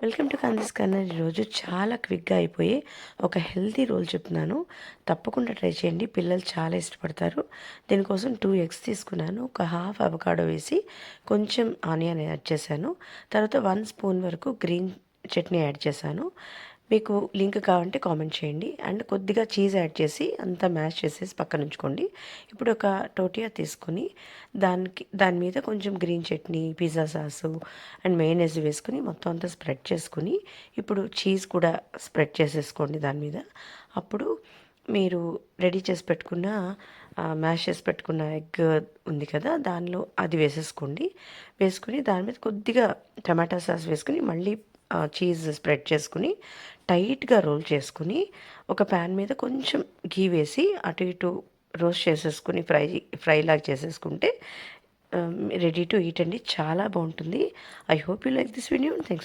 Welcome to కాందిస్ corner. ఈరోజు చాలా క్విక్గా అయిపోయి ఒక హెల్తీ రోల్ చెప్తున్నాను. తప్పకుండా ట్రై చేయండి, పిల్లలు చాలా ఇష్టపడతారు. దీనికోసం 2 ఎగ్స్ తీసుకున్నాను, ఒక హాఫ్ అవకాడో వేసి కొంచెం ఆనియన్ యాడ్ చేశాను. తర్వాత 1 స్పూన్ వరకు గ్రీన్ చట్నీ యాడ్ చేశాను. మీకు లింక్ కావాలంటే కామెంట్ చేయండి. అండ్ కొద్దిగా చీజ్ యాడ్ చేసి అంతా మ్యాష్ చేసేసి పక్కన ఉంచుకోండి. ఇప్పుడు ఒక టోటియా తీసుకుని దాని మీద కొంచెం green chutney, pizza sauce and mayonnaise వేసుకుని మొత్తం అంతా స్ప్రెడ్ చేసుకుని, ఇప్పుడు చీజ్ కూడా స్ప్రెడ్ చేసేసుకోండి దాని మీద. అప్పుడు మీరు రెడీ చేసి పెట్టుకున్న మ్యాష్ చేసి పెట్టుకున్న ఎగ్ ఉంది కదా, దానిలో అది వేసేసుకోండి. వేసుకుని దాని మీద కొద్దిగా టమాటా సాస్ వేసుకుని మళ్ళీ చీజ్ స్ప్రెడ్ చేసుకుని టైట్గా రోల్ చేసుకుని ఒక ప్యాన్ మీద కొంచెం ఘీ వేసి అటు ఇటు రోస్ట్ చేసేసుకుని ఫ్రై లాగా చేసేసుకుంటే రెడీ టు ఈట్ అండి. చాలా బాగుంటుంది. I hope you like this video. Thanks.